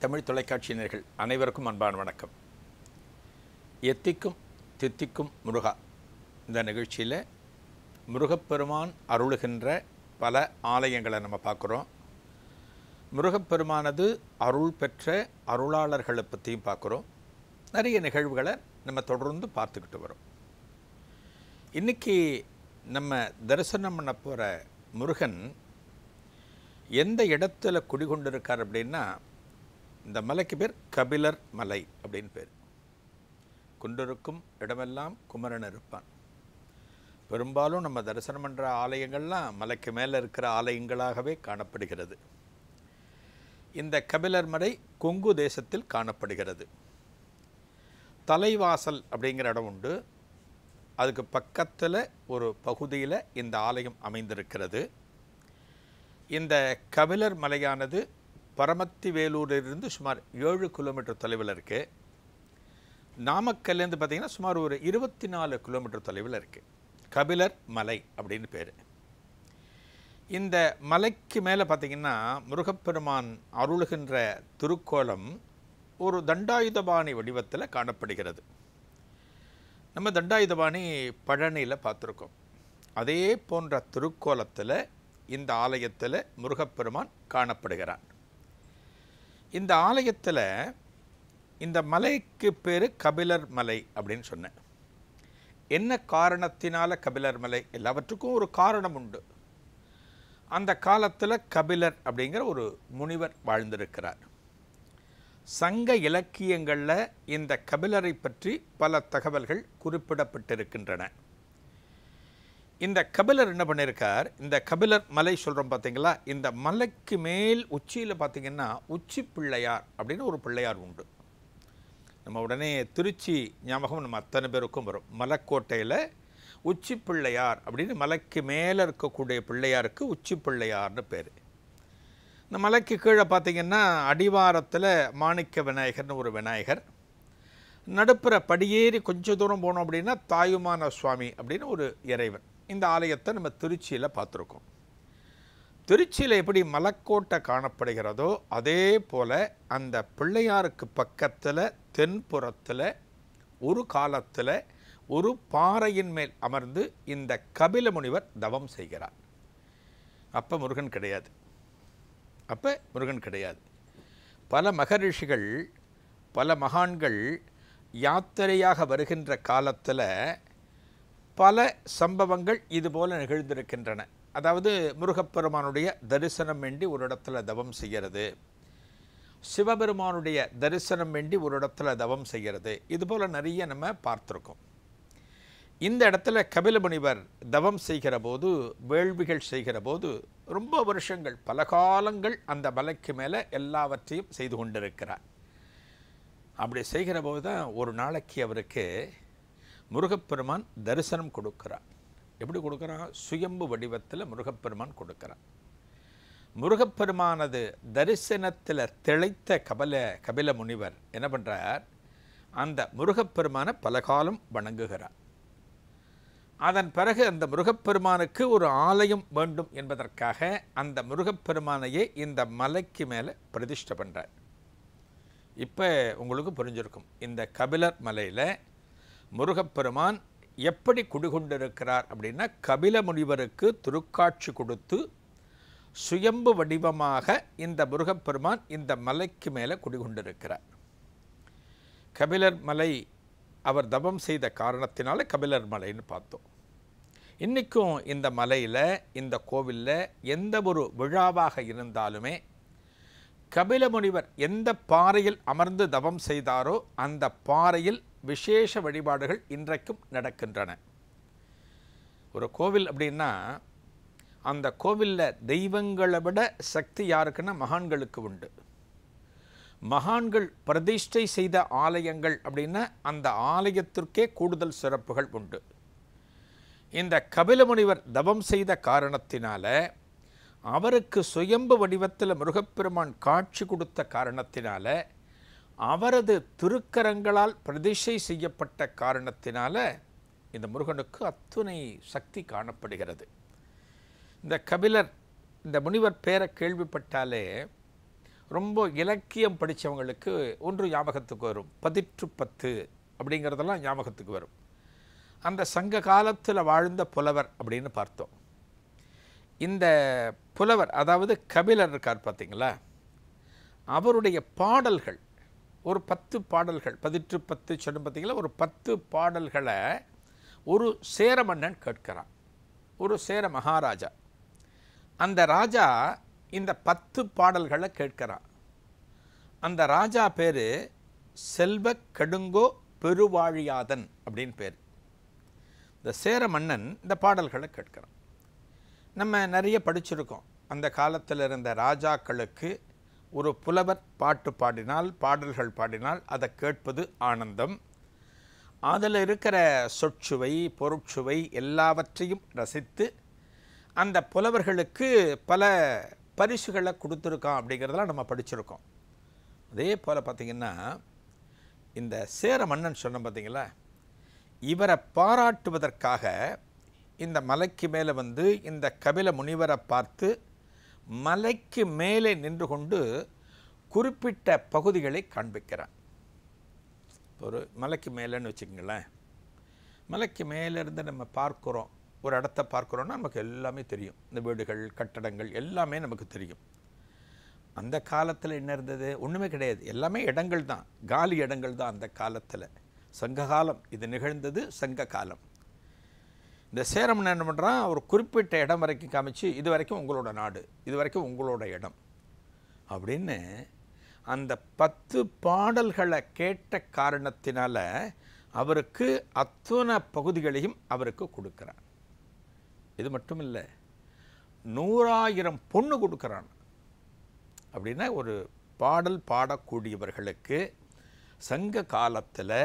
தமிழ் தொலைக்காட்சியினர்கள் அனைவருக்கும் அன்பான வணக்கம். எத்திக்கும் தித்திக்கும் முருகா இந்த நிகழ்ச்சியில் முருகப்பெருமான் அருளுகின்ற பல ஆலயங்களை நம்ம பார்க்குறோம். முருகப்பெருமானது அருள் பெற்ற அருளாளர்களை பற்றியும் பார்க்குறோம். நிறைய நிகழ்வுகளை நம்ம தொடர்ந்து பார்த்துக்கிட்டு வரோம். இன்றைக்கி நம்ம தரிசனம் பண்ண போகிற முருகன் எந்த இடத்துல குடிகொண்டிருக்கார் அப்படின்னா, இந்த மலைக்கு பேர் கபிலர் மலை அப்படின்னு பேர். குன்றிருக்கும் இடமெல்லாம் குமரன் இருப்பான். பெரும்பாலும் நம்ம தரிசனம் பண்ணுற ஆலயங்கள்லாம் மலைக்கு மேலே இருக்கிற ஆலயங்களாகவே காணப்படுகிறது. இந்த கபிலர் மலை கொங்கு தேசத்தில் காணப்படுகிறது. தலைவாசல் அப்படிங்கிற இடம் உண்டு. அதுக்கு பக்கத்தில் ஒரு பகுதியில் இந்த ஆலயம் அமைந்திருக்கிறது. இந்த கபிலர் மலையானது பரமத்தி வேலூரிலிருந்து சுமார் 7 கிலோமீட்டர் தொலைவில் இருக்குது. நாமக்கல்லேருந்து பார்த்திங்கன்னா சுமார் ஒரு 24 கிலோமீட்டர் தொலைவில் இருக்குது. கபிலர் மலை அப்படின்னு பேர். இந்த மலைக்கு மேலே பார்த்திங்கன்னா முருகப்பெருமான் அருளுகின்ற திருக்கோலம் ஒரு தண்டாயுதபாணி வடிவத்தில் காணப்படுகிறது. நம்ம தண்டாயுதபாணி பழனியில் பார்த்துருக்கோம். அதே போன்ற திருக்கோலத்தில் இந்த ஆலயத்தில் முருகப்பெருமான் காணப்படுகிறான். இந்த ஆலயத்தில் இந்த மலைக்கு பேர் கபிலர் மலை அப்படின்னு சொன்னேன். என்ன காரணத்தினால கபிலர் மலை? எல்லாவற்றுக்கும் ஒரு காரணம் உண்டு. அந்த காலத்தில் கபிலர் அப்படிங்கிற ஒரு முனிவர் வாழ்ந்திருக்கிறார். சங்க இலக்கியங்களில் இந்த கபிலரை பற்றி பல தகவல்கள் குறிப்பிடப்பட்டிருக்கின்றன. இந்த கபிலர் என்ன பண்ணியிருக்கார்? இந்த கபிலர் மலை சொல்கிறோம் பார்த்தீங்களா, இந்த மலைக்கு மேல் உச்சியில் பார்த்திங்கன்னா உச்சி பிள்ளையார் அப்படின்னு ஒரு பிள்ளையார் உண்டு. நம்ம உடனே திருச்சி ஞாபகம் நம்ம அத்தனை பேருக்கும் வரும். மலைக்கோட்டையில் உச்சி பிள்ளையார் அப்படின்னு மலைக்கு மேலே இருக்கக்கூடிய பிள்ளையாருக்கு உச்சி பிள்ளையார்னு பேர். இந்த மலைக்கு கீழே பார்த்திங்கன்னா அடிவாரத்தில் மாணிக்க விநாயகர்னு ஒரு விநாயகர், நடுப்புற படியேறி கொஞ்சம் தூரம் போனோம் அப்படின்னா தாயுமான சுவாமி அப்படின்னு ஒரு இறைவன். இந்த ஆலயத்தை நம்ம திருச்சியில் பார்த்துருக்கோம். திருச்சியில் எப்படி மலைக்கோட்டை காணப்படுகிறதோ அதே போல் அந்த பிள்ளையாருக்கு பக்கத்தில் தென்புறத்தில் ஒரு காலத்தில் ஒரு பாறையின் மேல் அமர்ந்து இந்த கபில முனிவர் தவம் செய்கிறார். அப்போ முருகன் கிடையாது. பல மகரிஷிகள் பல மகான்கள் யாத்திரையாக வருகின்ற காலத்தில் பல சம்பவங்கள் இதுபோல் நிகழ்ந்திருக்கின்றன. அதாவது முருகப்பெருமானுடைய தரிசனம் வேண்டி ஒரு இடத்துல தவம் செய்கிறது, சிவபெருமானுடைய தரிசனம் வேண்டி ஒரு இடத்துல தவம் செய்கிறது, இதுபோல் நிறைய நம்ம பார்த்துருக்கோம். இந்த இடத்துல கபில முனிவர் தவம் செய்கிற போது, வேள்விகள் செய்கிற போது ரொம்ப வருஷங்கள் பல காலங்கள் அந்த மலைக்கு மேலே எல்லாவற்றையும் செய்து கொண்டிருக்கிறார். அப்படி செய்கிற போது தான் ஒரு நாளைக்கு அவருக்கு முருகப்பெருமான் தரிசனம் கொடுக்கிறார். எப்படி கொடுக்குறான்? சுயம்பு வடிவத்தில் முருகப்பெருமான் கொடுக்கிறான். முருகப்பெருமானது தரிசனத்தில் திளைத்த கபில முனிவர் என்ன பண்ணுறார்? அந்த முருகப்பெருமானை பல காலம் வணங்குகிறார். அதன் பிறகு அந்த முருகப்பெருமானுக்கு ஒரு ஆலயம் வேண்டும் என்பதற்காக அந்த முருகப்பெருமானையே இந்த மலைக்கு மேலே பிரதிஷ்டை பண்ணுறார். இப்போ உங்களுக்கு புரிஞ்சிருக்கும் இந்த கபிலர் மலையில் முருகப்பெருமான் எப்படி குடிகொண்டிருக்கிறார் அப்படின்னா, கபில முனிவருக்கு திருக்காட்சி கொடுத்து சுயம்பு வடிவமாக இந்த முருகப்பெருமான் இந்த மலைக்கு மேலே குடிகொண்டிருக்கிறார். கபிலர் மலை அவர் தவம் செய்த காரணத்தினால கபிலர் மலைன்னு பார்த்தோம். இன்றைக்கும் இந்த மலையில் இந்த கோவிலில் எந்த ஒரு விழாவாக இருந்தாலுமே கபில முனிவர் எந்த பாறையில் அமர்ந்து தவம் செய்தாரோ அந்த பாறையில் விசேஷ வழிபாடுகள் இன்றைக்கும் நடக்கின்றன. ஒரு கோவில் அப்படின்னா அந்த கோவிலில் தெய்வங்களை விட சக்தி யாருக்குன்னா மகான்களுக்கு உண்டு. மகான்கள் பிரதிஷ்டை செய்த ஆலயங்கள் அப்படின்னா அந்த ஆலயத்திற்கே கூடுதல் சிறப்புகள் உண்டு. இந்த கபில முனிவர் தவம் செய்த காரணத்தினால, அவருக்கு சுயம்பு வடிவத்தில் முருகப்பெருமான் காட்சி கொடுத்த காரணத்தினால, அவரது திருக்கரங்களால் பிரதிஷ்டை செய்யப்பட்ட காரணத்தினால இந்த முருகனுக்கு அத்துணை சக்தி காணப்படுகிறது. இந்த கபிலர் இந்த முனிவர் பேரை கேள்விப்பட்டாலே ரொம்ப இலக்கியம் படித்தவங்களுக்கு ஒன்று ஞாபகத்துக்கு வரும், பதிற்று பத்து அப்படிங்கிறதெல்லாம் ஞாபகத்துக்கு வரும். அந்த சங்க காலத்தில் வாழ்ந்த புலவர் அப்படின்னு பார்த்தோம். இந்த புலவர் அதாவது கபிலர் இருக்கார் பார்த்தீங்களா, அவருடைய பாடல்கள் ஒரு 10 பாடல்கள், பதிற்று பத்து சொன்ன பார்த்தீங்களா, ஒரு 10 பாடல்களை ஒரு சேர மன்னன் கேட்கிறான், ஒரு சேர மகாராஜா. அந்த ராஜா இந்த 10 பாடல்களை கேட்கிறான். அந்த ராஜா பேர் செல்வ கடுங்கோ பெருவாழியாதன் அப்படின்னு பேர். இந்த சேர மன்னன் இந்த பாடல்களை கேட்கிறான். நம்ம நிறைய படிச்சிருக்கோம், அந்த காலத்தில் இருந்த ராஜாக்களுக்கு ஒரு புலவர் பாட்டு பாடினால், பாடல்கள் பாடினால் அதை கேட்பது ஆனந்தம். அதில் இருக்கிற சொற்சுவை பொருட்சுவை எல்லாவற்றையும் ரசித்து அந்த புலவர்களுக்கு பல பரிசுகளை கொடுத்துருக்கான் அப்படிங்கிறதெல்லாம் நம்ம படிச்சிருக்கோம். அதே போல் பார்த்திங்கன்னா இந்த சேர மன்னன் சொன்ன பார்த்தீங்களா, இவரை பாராட்டுவதற்காக இந்த மலைக்கு மேலே வந்து இந்த கபில முனிவரை பார்த்து மலைக்கு மேலே நின்று கொண்டு குறிப்பிட்ட பகுதிகளை காண்பிக்கிறான். ஒரு மலைக்கு மேலேன்னு வச்சுக்கோங்களேன், மலைக்கு மேலேருந்து நம்ம பார்க்குறோம், ஒரு இடத்த பார்க்குறோன்னா நமக்கு எல்லாமே தெரியும், இந்த வீடுகள் கட்டடங்கள் எல்லாமே நமக்கு தெரியும். அந்த காலத்தில் என்ன இருந்தது? ஒன்றுமே கிடையாது, எல்லாமே இடங்கள் தான், காலி இடங்கள் தான் அந்த காலத்தில். சங்க காலம் இது நிகழ்ந்தது, சங்க காலம். இந்த சேரமன் என்ன பண்ணுறான், ஒரு குறிப்பிட்ட இடம் வரைக்கும் காமிச்சு, இது வரைக்கும் உங்களோட நாடு, இது வரைக்கும் உங்களோட இடம் அப்படின்னு அந்த 10 பாடல்களை கேட்ட காரணத்தினால அவருக்கு அத்தனை பகுதிகளையும் அவருக்கு கொடுக்குறான். இது மட்டும் இல்லை, 100,000 பொண்ணு கொடுக்குறான். அப்படின்னா ஒரு பாடல் பாடக்கூடியவர்களுக்கு சங்க காலத்தில்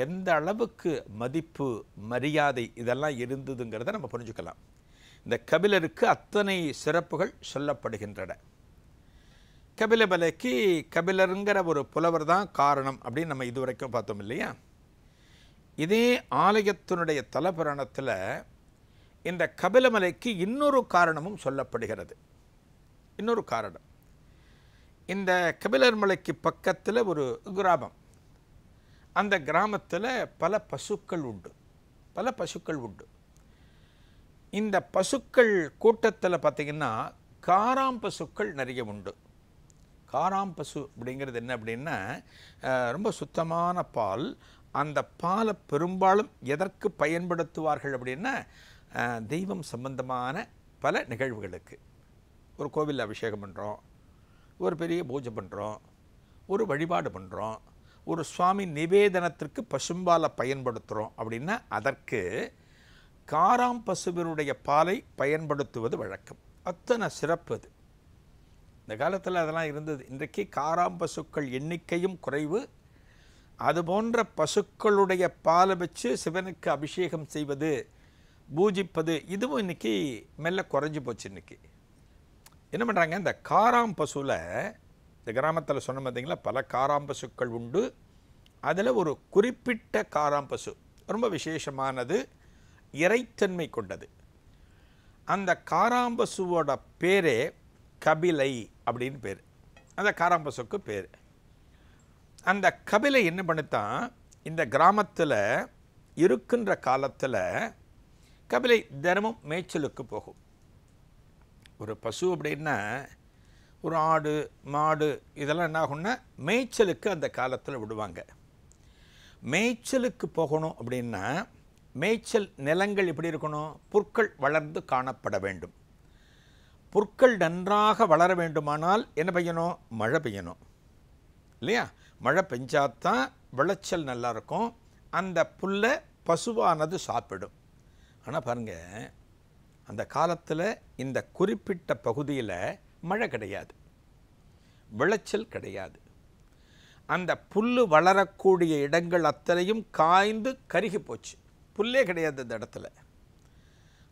எந்த அளவுக்கு மதிப்பு மரியாதை இதெல்லாம் இருந்ததுங்கிறத நம்ம புரிஞ்சுக்கலாம். இந்த கபிலருக்கு அத்தனை சிறப்புகள் சொல்லப்படுகின்றன. கபிலமலைக்கு கபிலருங்கிற ஒரு புலவர் தான் காரணம் அப்படின்னு நம்ம இதுவரைக்கும் பார்த்தோம் இல்லையா. இதே ஆலயத்தினுடைய தலபுராணத்தில் இந்த கபிலமலைக்கு இன்னொரு காரணமும் சொல்லப்படுகிறது. இன்னொரு காரணம், இந்த கபிலர் மலைக்கு பக்கத்தில் ஒரு கிராமம், அந்த கிராமத்தில் பல பசுக்கள் உண்டு. இந்த பசுக்கள் கூட்டத்தில் பார்த்திங்கன்னா காராம் பசுக்கள் நிறைய உண்டு. காராம் பசு அப்படிங்கிறது என்ன அப்படின்னா, ரொம்ப சுத்தமான பால். அந்த பாலை பெரும்பாலும் எதற்கு பயன்படுத்துவார்கள் அப்படின்னா, தெய்வம் சம்பந்தமான பல நிகழ்வுகளுக்கு. ஒரு கோவிலில் அபிஷேகம் பண்ணுறோம், ஒரு பெரிய பூஜை பண்ணுறோம், ஒரு வழிபாடு பண்ணுறோம், ஒரு சுவாமி நிவேதனத்திற்கு பசும்பாலை பயன்படுத்துகிறோம் அப்படின்னா அதற்கு காராம் பசுவினுடைய பாலை பயன்படுத்துவது வழக்கம். அத்தனை சிறப்பு அது. இந்த காலத்தில் அதெல்லாம் இருந்தது. இன்றைக்கு காராம் பசுக்கள் எண்ணிக்கையும் குறைவு. அதுபோன்ற பசுக்களுடைய பாலை வச்சு சிவனுக்கு அபிஷேகம் செய்வது, பூஜிப்பது, இதுவும் இன்றைக்கி மெல்ல குறைஞ்சி போச்சு. இன்றைக்கி என்ன பண்ணுறாங்க, இந்த காராம் பசுவில், இந்த கிராமத்தில் சொன்ன பார்த்தீங்களா, பல காராம் பசுக்கள் உண்டு. அதில் ஒரு குறிப்பிட்ட காராம் பசு ரொம்ப விசேஷமானது, இறைத்தன்மை கொண்டது. அந்த காராம் பசுவோட பேரே கபிலை அப்படின்னு பேர். அந்த காராம் பசுக்கு பேர். அந்த கபிலை என்ன பண்ணித்தான், இந்த கிராமத்தில் இருக்கின்ற காலத்தில் கபிலை தினமும் மேய்ச்சலுக்கு போகும். ஒரு பசு அப்படின்னா ஒரு ஆடு மாடு இதெல்லாம் என்ன ஆகும்னா மேய்ச்சலுக்கு அந்த காலத்தில் விடுவாங்க. மேய்ச்சலுக்கு போகணும் அப்படின்னா மேய்ச்சல் நிலங்கள் எப்படி இருக்கணும், புற்கள் வளர்ந்து காணப்பட வேண்டும். புற்கள் நன்றாக வளர வேண்டுமானால் என்ன பெய்யணும், மழை பெய்யணும் இல்லையா. மழை பெஞ்சாதான் விளைச்சல் நல்லா இருக்கும், அந்த புல்லை பசுவானது சாப்பிடும். ஆனால் பாருங்கள், அந்த காலத்தில் இந்த குறிப்பிட்ட பகுதியில் மழை கிடையாது, விளைச்சல் கிடையாது. அந்த புல் வளரக்கூடிய இடங்கள் அத்தனையும் காய்ந்து கருகி போச்சு, புல்லே கிடையாது அந்த இடத்துல.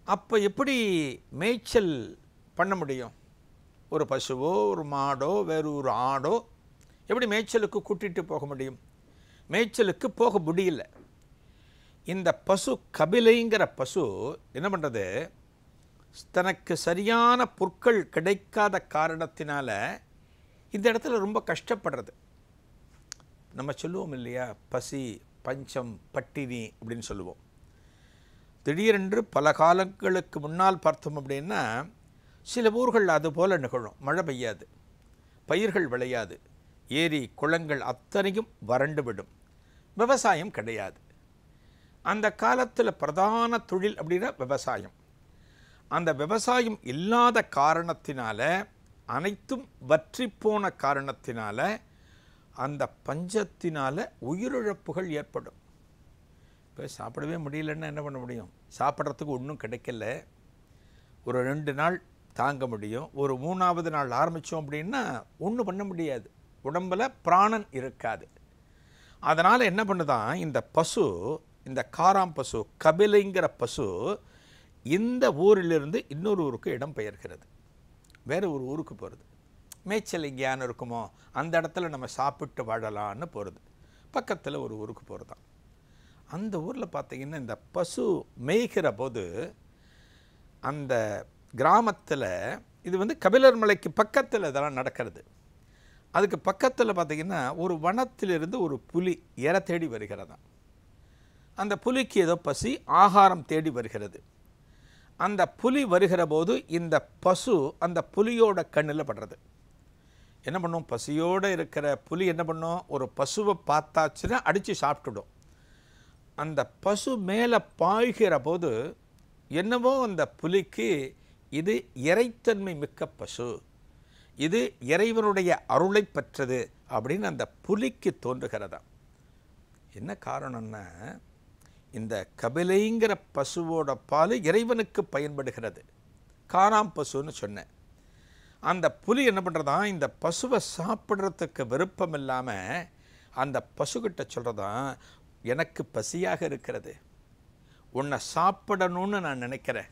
அப்போ எப்படி மேய்ச்சல் பண்ண முடியும்? ஒரு பசுவோ ஒரு மாடோ வேறு ஒரு ஆடோ எப்படி மேய்ச்சலுக்கு கூட்டிகிட்டு போக முடியும்? மேய்ச்சலுக்கு போக முடியல. இந்த பசு கபிலைங்கிற பசு என்ன பண்ணுறது, தனக்கு சரியான புற்கள் கிடைக்காத காரணத்தினால இந்த இடத்துல ரொம்ப கஷ்டப்படுறது. நம்ம சொல்லுவோம் இல்லையா, பசி, பஞ்சம், பட்டினி அப்படின்னு சொல்லுவோம். திடீரென்று பல காலங்களுக்கு முன்னால் பார்த்தோம் அப்படின்னா சில ஊர்கள் அதுபோல் நிகழும். மழை பெய்யாது, பயிர்கள் விளையாது, ஏரி குளங்கள் அத்தனையும் வறண்டு விடும், விவசாயம் கிடையாது. அந்த காலத்தில் பிரதான தொழில் அப்படின்னா விவசாயம். அந்த விவசாயம் இல்லாத காரணத்தினால, அனைத்தும் வற்றிப்போன காரணத்தினால, அந்த பஞ்சத்தினால உயிரிழப்புகள் ஏற்படும். இப்போ சாப்பிடவே முடியலன்னா என்ன பண்ண முடியும்? சாப்பிட்றதுக்கு ஒன்றும் கிடைக்கல. ஒரு 2 நாள் தாங்க முடியும். ஒரு 3ஆவது நாள் ஆரம்பித்தோம் அப்படின்னா ஒன்றும் பண்ண முடியாது, உடம்பில் பிராணன் இருக்காது. அதனால் என்ன பண்ணுதான், இந்த பசு, இந்த காராம் பசு, கபிலைங்கிற பசு இந்த ஊரிலிருந்து இன்னொரு ஊருக்கு இடம் பெயர்கிறது. வேறு ஒரு ஊருக்கு போகிறது. மேய்ச்சல் எங்கேயானு இருக்குமோ அந்த இடத்துல நம்ம சாப்பிட்டு வாழலான்னு போகிறது. பக்கத்தில் ஒரு ஊருக்கு போகிறதான். அந்த ஊரில் பார்த்திங்கன்னா இந்த பசு மேய்கிற போது அந்த கிராமத்தில், இது கபிலர் மலைக்கு பக்கத்தில் இதெல்லாம் நடக்கிறது. அதுக்கு பக்கத்தில் பார்த்திங்கன்னா ஒரு வனத்திலிருந்து ஒரு புலி இரை தேடி வருகிறதா. அந்த புலிக்கு ஏதோ பசி, ஆகாரம் தேடி வருகிறது. அந்த புலி வருகிற போது இந்த பசு அந்த புலியோட கண்ணில் படுறது. என்ன பண்ணும், பசியோடு இருக்கிற புலி என்ன பண்ணும், ஒரு பசுவை பார்த்தாச்சுன்னா அடித்து சாப்பிட்டுடும். அந்த பசு மேலே பாய்கிற போது என்னவோ அந்த புலிக்கு இது இறைத்தன்மை மிக்க பசு, இது இறைவனுடைய அருளை பெற்றது அப்படின்னு அந்த புலிக்கு தோன்றுகிறதா. என்ன காரணம்னா, இந்த கபிலைங்கிற பசுவோட பால் இறைவனுக்கு பயன்படுகிறது. காராம் பசுன்னு சொன்னேன். அந்த புலி என்ன பண்ணுறதா, இந்த பசுவை சாப்பிட்றதுக்கு விருப்பம் இல்லாமல் அந்த பசுக்கிட்ட சொல்கிறதான், எனக்கு பசியாக இருக்கிறது, உன்னை சாப்பிடணும்னு நான் நினைக்கிறேன்,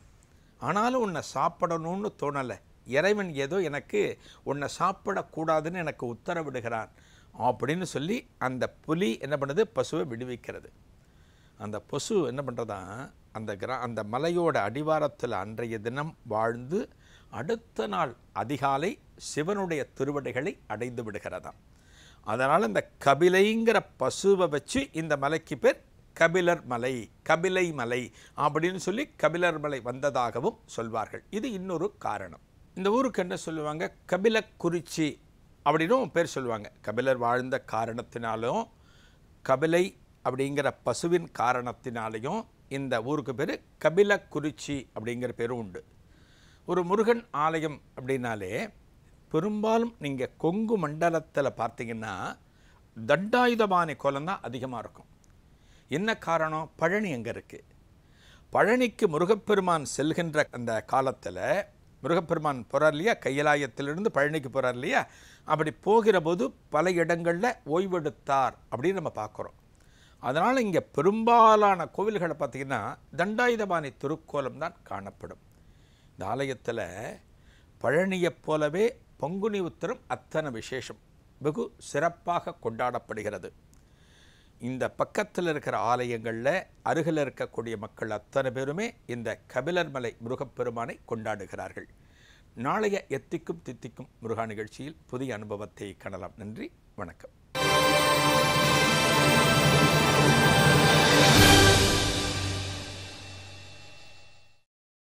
ஆனாலும் உன்னை சாப்பிடணும்னு தோணலை, இறைவன் ஏதோ எனக்கு உன்னை சாப்பிடக்கூடாதுன்னு எனக்கு உத்தரவிடுகிறான் அப்படின்னு சொல்லி அந்த புலி என்ன பண்ணுது, பசுவை விடுவிக்கிறது. அந்த பசு என்ன பண்ணுறதா, அந்த மலையோட அடிவாரத்தில் அன்றைய தினம் வாழ்ந்து அடுத்த நாள் அதிகாலை சிவனுடைய திருவடிகளை அடைந்து விடுகிறதாம். அதனால் இந்த கபிலைங்கிற பசுவை வச்சு இந்த மலைக்கு பேர் கபிலர் மலை, கபிலை மலை அப்படின்னு சொல்லி கபிலர் மலை வந்ததாகவும் சொல்வார்கள். இது இன்னொரு காரணம். இந்த ஊருக்கு என்ன சொல்லுவாங்க, கபிலக்குறிச்சி அப்படின்னும் பேர் சொல்லுவாங்க. கபிலர் வாழ்ந்த காரணத்தினாலும் கபிலை அப்படிங்கிற பசுவின் காரணத்தினாலையும் இந்த ஊருக்கு பேர் கபிலக்குறிச்சி அப்படிங்கிற பேரும் உண்டு. ஒரு முருகன் ஆலயம் அப்படின்னாலே பெரும்பாலும் நீங்கள் கொங்கு மண்டலத்தில் பார்த்தீங்கன்னா தண்டாயுதபாணி கோலம் தான் அதிகமாக இருக்கும். என்ன காரணம், பழனி அங்கே இருக்குது. பழனிக்கு முருகப்பெருமான் செல்கின்ற அந்த காலத்தில் முருகப்பெருமான் போகிறார் இல்லையா, கைலாயத்திலிருந்து பழனிக்கு போகிறார் இல்லையா, அப்படி போகிற போது பல இடங்களில் ஓய்வெடுத்தார் அப்படின்னு நம்ம பார்க்குறோம். அதனால் இங்கே பெரும்பாலான கோவில்களை பார்த்திங்கன்னா தண்டாயுதபாணி திருக்கோலம் தான் காணப்படும். இந்த ஆலயத்தில் பழனியைப் போலவே பங்குனி உத்திரம் அத்தனை விசேஷம், வெகு சிறப்பாக கொண்டாடப்படுகிறது. இந்த பக்கத்தில் இருக்கிற ஆலயங்களில் அருகில் இருக்கக்கூடிய மக்கள் அத்தனை பேருமே இந்த கபிலர் மலை முருகப்பெருமானை கொண்டாடுகிறார்கள். நாளைய எத்திக்கும் தித்திக்கும் முருகா நிகழ்ச்சியில் புதிய அனுபவத்தை காணலாம். நன்றி, வணக்கம்.